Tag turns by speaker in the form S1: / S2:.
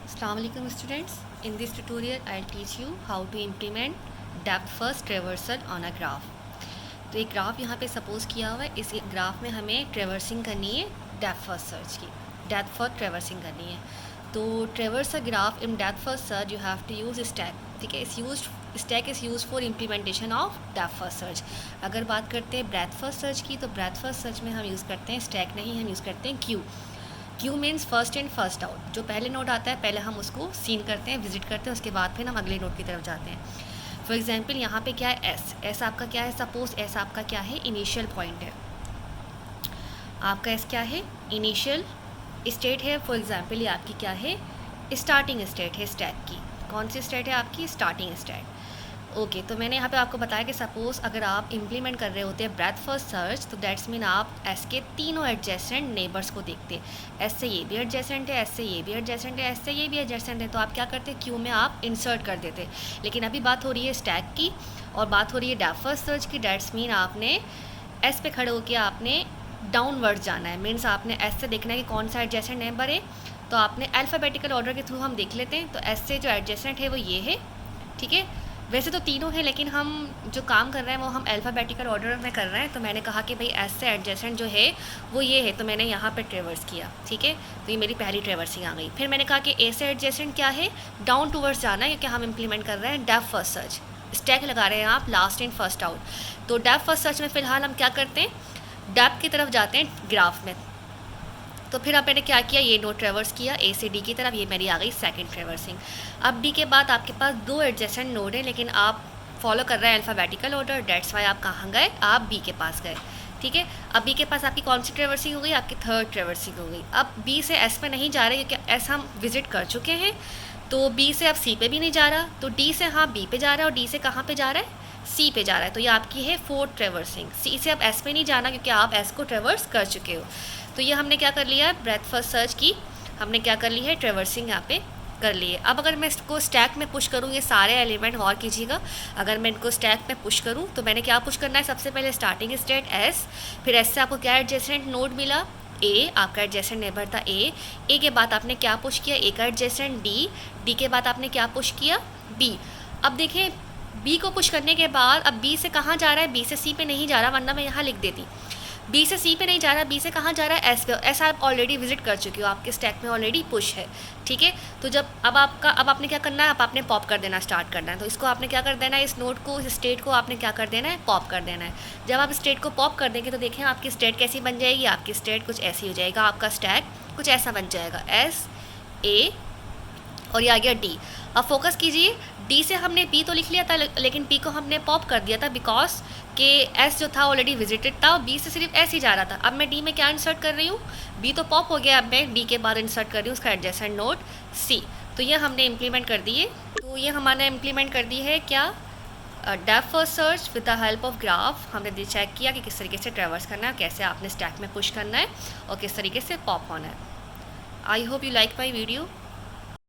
S1: Assalamu alaikum students. In this tutorial I'll teach you how to implement depth first traversal on a graph. तो एक graph यहाँ पे suppose किया हुआ है. इस ग्राफ में हमें ट्रेवर्सिंग करनी है डेप्थ फर्स्ट सर्च की. डेप्थ फर्स्ट ट्रेवर्सिंग करनी है. तो traverse a graph in depth first search you have to use stack. ठीक है, stack is use for implementation of depth first search. अगर बात करते हैं ब्रेथ फर्स्ट सर्च की, तो ब्रेथ फर्स्ट सर्च में हम यूज़ करते हैं स्टैक नहीं, हम यूज़ करते हैं Q means first in first out. जो पहले नोड आता है पहले हम उसको सीन करते हैं, विजिट करते हैं, उसके बाद फिर हम अगले नोड की तरफ जाते हैं. फॉर एग्जांपल यहाँ पे क्या है, एस आपका क्या है, सपोज एस आपका क्या है, इनिशियल पॉइंट है. आपका एस क्या है, इनिशियल स्टेट है. फॉर एग्जांपल ये आपकी क्या है, स्टार्टिंग स्टेट है स्टैक की. कौन सी स्टेट है आपकी, स्टार्टिंग स्टेट. ओके, तो मैंने यहाँ पे आपको बताया कि सपोज़ अगर आप इम्प्लीमेंट कर रहे होते हैं ब्रेथ फर्स्ट सर्च, तो दैट्स मीन आप एस के तीनों एडजेसेंट नेबर्स को देखते. एस से ये भी एडजेसेंट है, एस से ये भी एडजेसेंट है, एस से ये भी एडजेसेंट है, तो आप क्या करते हैं, क्यू में आप इंसर्ट कर देते. लेकिन अभी बात हो रही है स्टैक की और बात हो रही है डेप्थ फर्स्ट सर्च की. दैट्स मीन आपने एस पे खड़े होकर आपने डाउनवर्ड जाना है. मीन्स आपने एस से देखना है कि कौन सा एडजेसेंट नेबर है. तो आपने अल्फ़ाबेटिकल ऑर्डर के थ्रू हम देख लेते हैं. तो एस से जो एडजेसेंट है वो ये है. ठीक है, वैसे तो तीनों हैं लेकिन हम जो काम कर रहे हैं वो हम अल्फ़ाबेटिकल ऑर्डर में कर रहे हैं. तो मैंने कहा कि भाई एस से एडजेसेंट जो है वो ये है, तो मैंने यहाँ पे ट्रेवर्स किया. ठीक है, तो ये मेरी पहली ट्रेवर्सिंग आ गई. फिर मैंने कहा कि ए से एडजेसेंट क्या है, डाउन टूवर्ड्स जाना है, क्योंकि हम इम्प्लीमेंट कर रहे हैं डेप्थ फर्स्ट सर्च. स्टैक लगा रहे हैं आप लास्ट इन फर्स्ट आउट. तो डेप्थ फर्स्ट सर्च में फ़िलहाल हम क्या करते हैं, डेप्थ की तरफ जाते हैं ग्राफ में. तो फिर अब मैंने क्या किया, ये नोड ट्रेवर्स किया ए से डी की तरफ, ये मेरी आ गई सेकंड ट्रेवर्सिंग. अब डी के बाद आपके पास दो एडजेसेंट नोड है लेकिन आप फॉलो कर रहे हैं अल्फ़ाबेटिकल ऑर्डर. डेट्स वाई आप कहाँ गए, आप बी के पास गए. ठीक है, अब बी के पास आपकी कौन सी ट्रेवर्सिंग हो गई, आपकी थर्ड ट्रेवर्सिंग हो गई. अब बी से एस पे नहीं जा रहे क्योंकि एस हम विजिट कर चुके हैं. तो बी से अब सी पे भी नहीं जा रहा, तो डी से हाँ बी पे जा रहा है और डी से कहाँ पे जा रहा है, सी पे जा रहा है. तो ये आपकी है फोर्थ ट्रेवर्सिंग. सी से अब एस पे नहीं जाना क्योंकि आप एस को ट्रेवर्स कर चुके हो. तो ये हमने क्या कर लिया, ब्रेथ फर्स्ट सर्च की हमने क्या कर ली है, ट्रेवर्सिंग यहाँ पे कर ली है. अब अगर मैं इसको स्टैक में पुश करूँ, ये सारे एलिमेंट गौर कीजिएगा, अगर मैं इनको स्टैक में पुश करूँ तो मैंने क्या पुश करना है, सबसे पहले स्टार्टिंग स्टेट एस, फिर एस से आपको क्या एडजेसेंट नोड मिला, ए, आपका एडजेसेंट नेबर था ए. ए के बाद आपने क्या पुश किया, ए का एडजेसेंट डी. डी के बाद आपने क्या पुश किया, बी. अब देखें बी को पुश करने के बाद अब बी से कहाँ जा रहा है, बी से सी पे नहीं जा रहा, वरना मैं यहाँ लिख देती. बी से सी पे नहीं जा रहा, बी से कहाँ जा रहा है, एस पे. एस आप ऑलरेडी विजिट कर चुकी हो, आपके स्टैक में ऑलरेडी पुश है. ठीक है, तो जब अब आपने क्या करना है, अब आपने पॉप कर देना स्टार्ट करना है. तो इसको आपने क्या कर देना है, इस नोड को, इस स्टेट को आपने क्या कर देना है, पॉप कर देना है. जब आप स्टेट को पॉप कर देंगे तो देखें आपकी स्टेट कैसी बन जाएगी, आपकी स्टेट कुछ ऐसी हो जाएगा, आपका स्टैक कुछ ऐसा बन जाएगा, एस ए और ये आ गया डी. अब फोकस कीजिए, डी से हमने पी तो लिख लिया था लेकिन पी को हमने पॉप कर दिया था बिकॉज कि एस जो था ऑलरेडी विजिटेड था और बी से सिर्फ एस ही जा रहा था. अब मैं डी में क्या इंसर्ट कर रही हूँ, बी तो पॉप हो गया, अब मैं डी के बाद इंसर्ट कर रही हूँ उसका एडजेसेंट नोड सी. तो ये हमने इम्प्लीमेंट कर दिए. तो ये हमने इम्प्लीमेंट कर दी है क्या, depth first search with the help of graph. हमने चेक किया कि किस तरीके से ट्रेवर्स करना है, कैसे आपने स्टैक में पुश करना है और किस तरीके से पॉप होना है. I hope you like my video.